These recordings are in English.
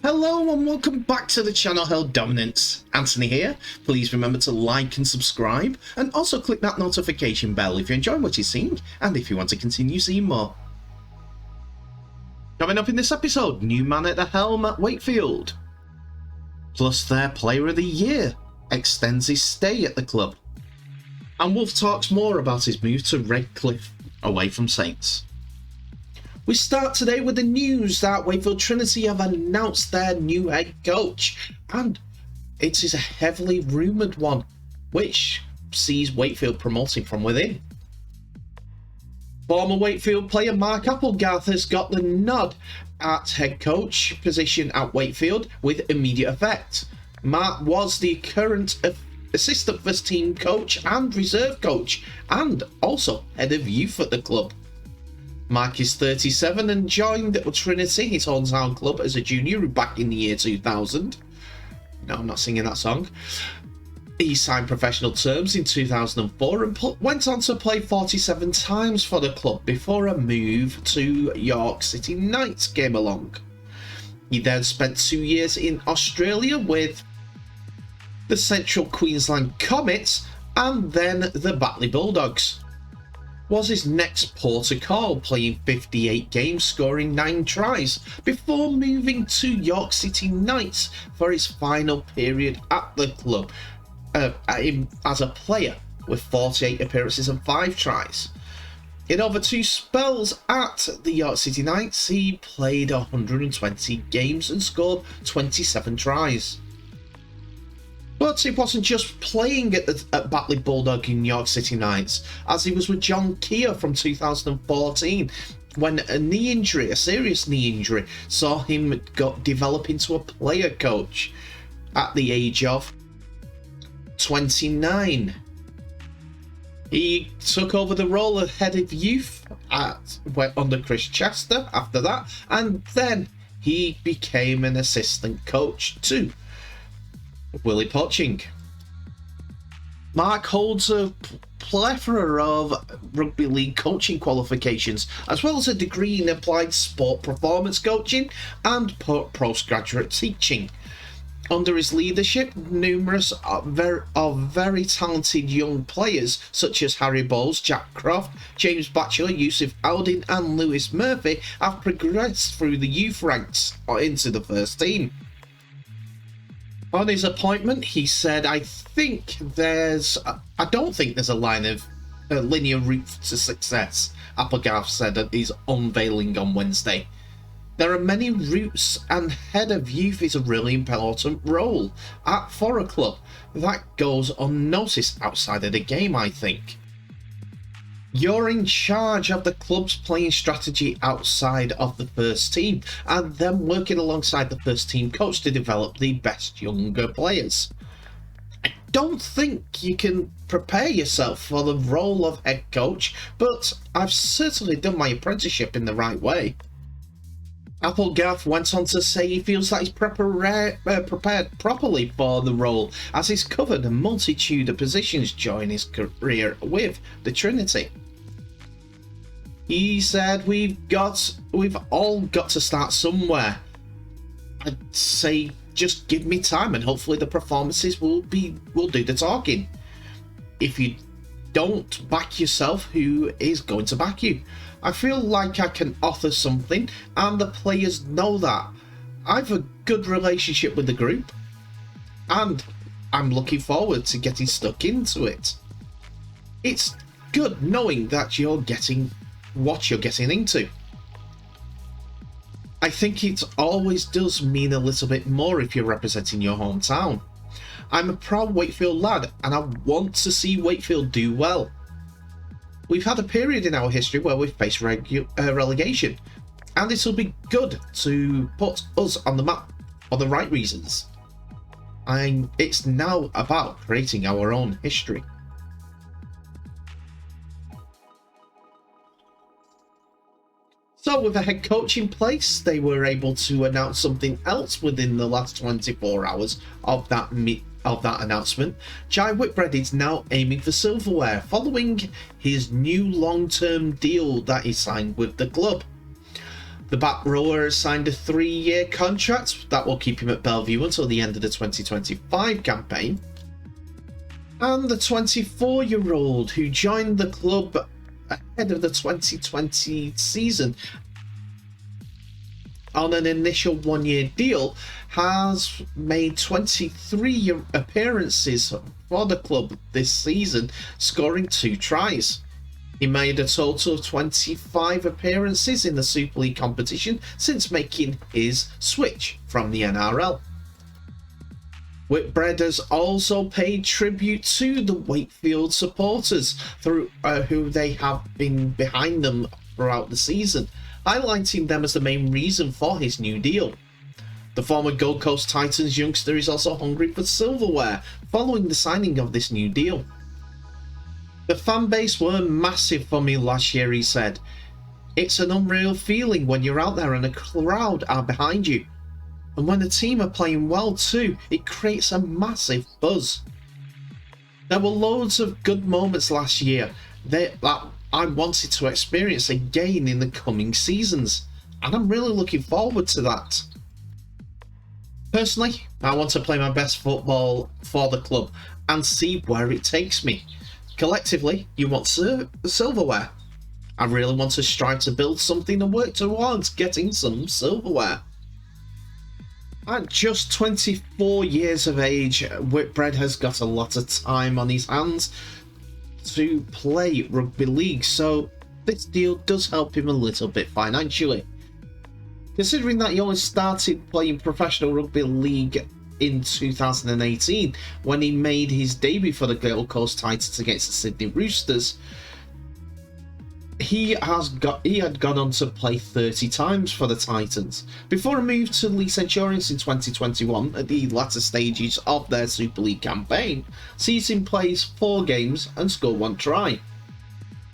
Hello and welcome back to the channel Held Dominance. Anthony here. Please remember to like and subscribe, and also click that notification bell if you enjoy what you're seeing and if you want to continue seeing more. Coming up in this episode, new man at the helm at Wakefield. Plus their player of the year extends his stay at the club. And Woolf talks more about his move to Redcliffe away from Saints. We start today with the news that Wakefield Trinity have announced their new head coach, and it is a heavily rumoured one, which sees Wakefield promoting from within. Former Wakefield player Mark Applegarth has got the nod at head coach position at Wakefield with immediate effect. Mark was the current assistant first team coach and reserve coach, and also head of youth at the club. Mark is 37 and joined Trinity, his hometown club, as a junior back in the year 2000. No, I'm not singing that song. He signed professional terms in 2004 and went on to play 47 times for the club before a move to York City Knights came along. He then spent 2 years in Australia with the Central Queensland Comets and then the Batley Bulldogs. Was his next port of call, playing 58 games, scoring 9 tries, before moving to York City Knights for his final period at the club as a player, with 48 appearances and 5 tries. In over 2 spells at the York City Knights, he played 120 games and scored 27 tries. But it wasn't just playing at Batley Bulldog in York City Knights, as he was with John Keir from 2014, when a serious knee injury, saw him develop into a player coach at the age of 29. He took over the role of head of youth under Chris Chester after that, and then he became an assistant coach too. Willie Poching. Mark holds a plethora of rugby league coaching qualifications, as well as a degree in applied sport performance coaching and postgraduate teaching. Under his leadership, numerous very talented young players such as Harry Bowles, Jack Croft, James Batchelor, Yusuf Aldin and Lewis Murphy have progressed through the youth ranks into the first team. On his appointment, he said, I don't think there's a linear route to success, Applegarth said at his unveiling on Wednesday. There are many routes, and head of youth is a really important role for a club. That goes unnoticed outside of the game, I think. You're in charge of the club's playing strategy outside of the first team, and then working alongside the first team coach to develop the best younger players. I don't think you can prepare yourself for the role of head coach, but I've certainly done my apprenticeship in the right way. Applegarth went on to say he feels that he's prepared properly for the role, as he's covered a multitude of positions during his career with the Trinity. He said, we've all got to start somewhere. I'd say just give me time and hopefully the performances will do the talking. If you don't back yourself, who is going to back you? I feel like I can offer something, and the players know that. I've a good relationship with the group, and I'm looking forward to getting stuck into it. It's good knowing that you're getting what you're getting into. I think it always does mean a little bit more if you're representing your hometown. I'm a proud Wakefield lad, and I want to see Wakefield do well. We've had a period in our history where we've faced relegation, and it'll be good to put us on the map for the right reasons. It's now about creating our own history. So with a head coach in place, they were able to announce something else within the last 24 hours of that announcement. Jai Whitbread is now aiming for silverware following his new long-term deal that he signed with the club. The back rower has signed a 3-year contract that will keep him at Bellevue until the end of the 2025 campaign. And the 24-year-old who joined the club ahead of the 2020 season on an initial 1-year deal has made 23 appearances for the club this season, scoring 2 tries. He made a total of 25 appearances in the Super League competition since making his switch from the NRL. Whitbread has also paid tribute to the Wakefield supporters through who they have been behind them throughout the season, highlighting them as the main reason for his new deal. The former Gold Coast Titans youngster is also hungry for silverware following the signing of this new deal. The fan base were massive for me last year, he said. It's an unreal feeling when you're out there and a crowd are behind you. And when the team are playing well too, it creates a massive buzz. There were loads of good moments last year that I wanted to experience again in the coming seasons, and I'm really looking forward to that. Personally, I want to play my best football for the club and see where it takes me. Collectively, you want silverware. I really want to strive to build something and work towards getting some silverware. At just 24 years of age, Whitbread has got a lot of time on his hands to play rugby league, so this deal does help him a little bit financially. Considering that he only started playing professional rugby league in 2018 when he made his debut for the Gold Coast Titans against the Sydney Roosters, he had gone on to play 30 times for the Titans before a move to Leigh Centurions in 2021 at the latter stages of their Super League campaign, sees him play 4 games and score 1 try.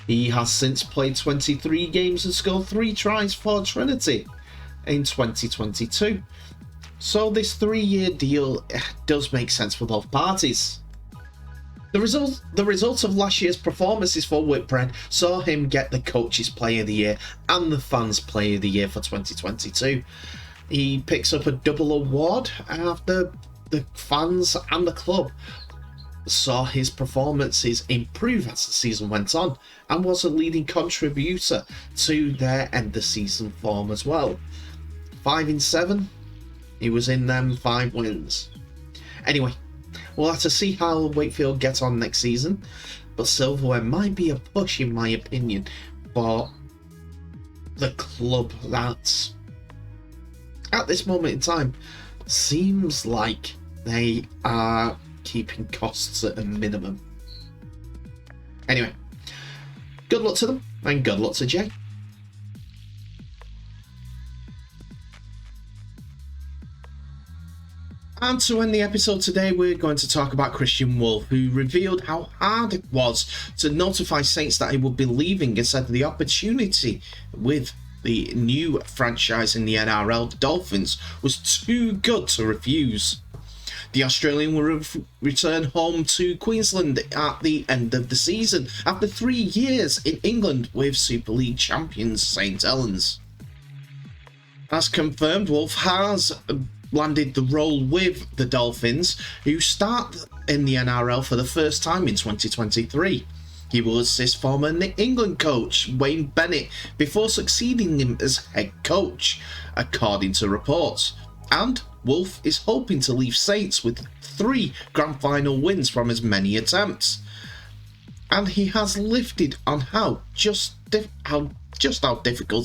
He has since played 23 games and scored 3 tries for Trinity in 2022. So this 3-year deal does make sense for both parties. The result of last year's performances for Whitbread saw him get the Coaches Player of the Year and the Fans Player of the Year for 2022. He picks up a double award after the fans and the club saw his performances improve as the season went on, and was a leading contributor to their end of season form as well. 5 in 7, he was in them 5 wins. Anyway, we'll have to see how Wakefield gets on next season, but silverware might be a push in my opinion for the club that at this moment in time seems like they are keeping costs at a minimum. Anyway, good luck to them and good luck to Jay. And to end the episode today, we're going to talk about Kristian Woolf, who revealed how hard it was to notify Saints that he would be leaving, and said the opportunity with the new franchise in the NRL, the Dolphins, was too good to refuse. The Australian will return home to Queensland at the end of the season, after 3 years in England with Super League champions St Helens. As confirmed, Woolf has landed the role with the Dolphins, who start in the NRL for the first time in 2023. He will assist former England coach Wayne Bennett before succeeding him as head coach, according to reports. And Woolf is hoping to leave Saints with 3 grand final wins from as many attempts. And he has lifted on how difficult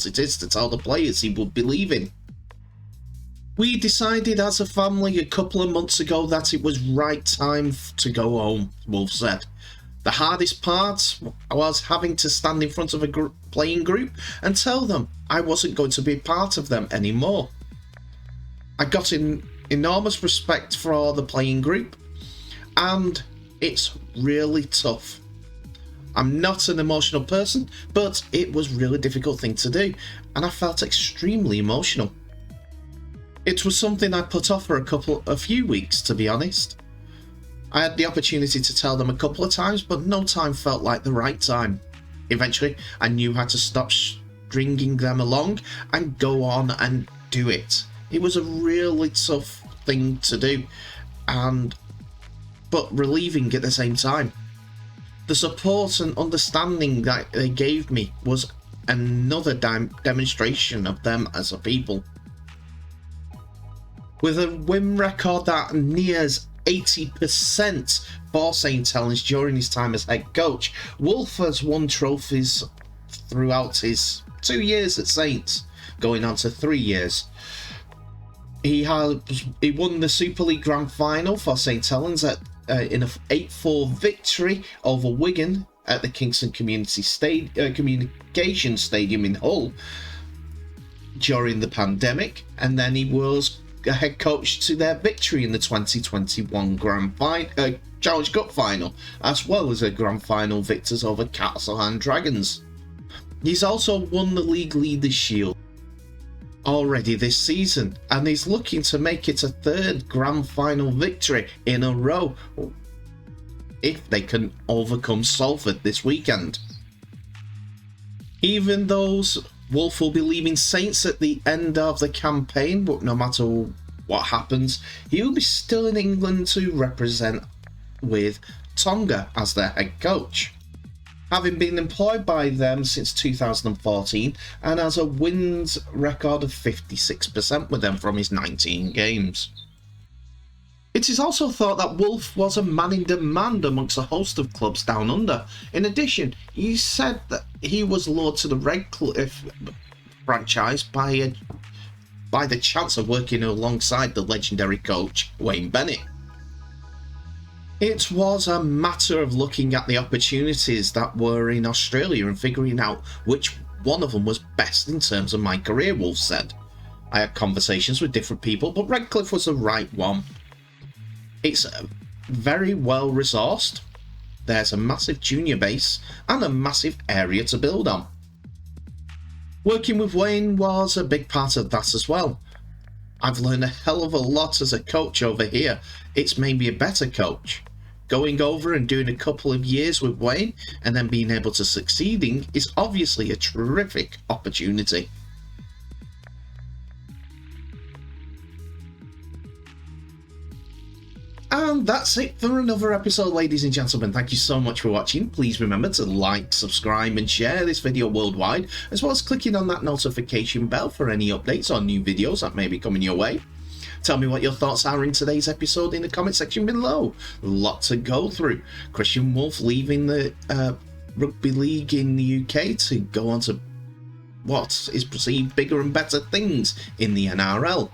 it is to tell the players he would be leaving. We decided as a family a couple of months ago that it was right time to go home, Woolf said. The hardest part was having to stand in front of a playing group and tell them I wasn't going to be part of them anymore. I got enormous respect for the playing group, and it's really tough. I'm not an emotional person, but it was a really difficult thing to do, and I felt extremely emotional. It was something I put off for a few weeks, to be honest. I had the opportunity to tell them a couple of times, but no time felt like the right time. Eventually, I knew how to stop stringing them along and go on and do it. It was a really tough thing to do, but relieving at the same time. The support and understanding that they gave me was another demonstration of them as a people. With a win record that nears 80% for St Helens during his time as head coach, Woolf has won trophies throughout his 2 years at Saints, going on to 3 years. He won the Super League Grand Final for St Helens in an 8-4 victory over Wigan at the Kingston Communication Stadium in Hull during the pandemic, and then he was a head coach to their victory in the 2021 Challenge Cup final, as well as a Grand Final victors over Castleham Dragons. He's also won the League Leaders Shield already this season, and he's looking to make it a 3rd Grand Final victory in a row if they can overcome Salford this weekend. Even though Woolf will be leaving Saints at the end of the campaign, but no matter what happens, he will be still in England to represent with Tonga as their head coach, having been employed by them since 2014 and has a wins record of 56% with them from his 19 games. It is also thought that Woolf was a man in demand amongst a host of clubs down under. In addition, he said that he was lured to the Redcliffe franchise by the chance of working alongside the legendary coach Wayne Bennett. It was a matter of looking at the opportunities that were in Australia and figuring out which one of them was best in terms of my career, Woolf said. I had conversations with different people, but Redcliffe was the right one. It's very well resourced, there's a massive junior base and a massive area to build on. Working with Wayne was a big part of that as well. I've learned a hell of a lot as a coach over here. It's made me a better coach. Going over and doing a couple of years with Wayne and then being able to succeeding is obviously a terrific opportunity. And that's it for another episode, ladies and gentlemen. Thank you so much for watching. Please remember to like, subscribe and share this video worldwide, as well as clicking on that notification bell for any updates on new videos that may be coming your way. Tell me what your thoughts are in today's episode in the comment section below. A lot to go through. Kristian Woolf leaving the rugby league in the UK to go on to what is perceived bigger and better things in the NRL.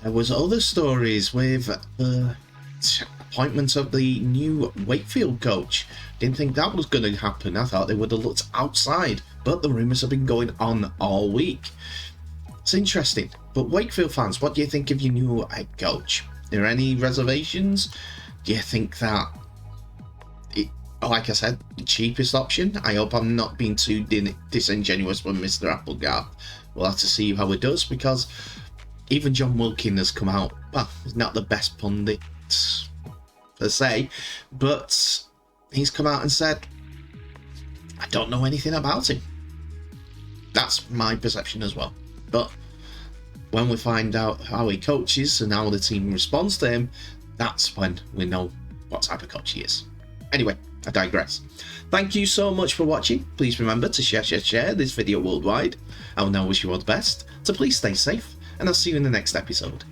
There was other stories with the appointment of the new Wakefield coach. Didn't think that was going to happen. I thought they would have looked outside, but the rumours have been going on all week. It's interesting. But Wakefield fans, what do you think of your new head coach? Are there any reservations? Do you think that, like I said, the cheapest option? I hope I'm not being too disingenuous with Mr. Applegarth. We'll have to see how it does, because even John Wilkin has come out. Well, he's not the best pundit per se, but he's come out and said, I don't know anything about him. That's my perception as well. But when we find out how he coaches and how the team responds to him, that's when we know what type of coach he is. Anyway, I digress. Thank you so much for watching. Please remember to share this video worldwide. I will now wish you all the best, so please stay safe, and I'll see you in the next episode.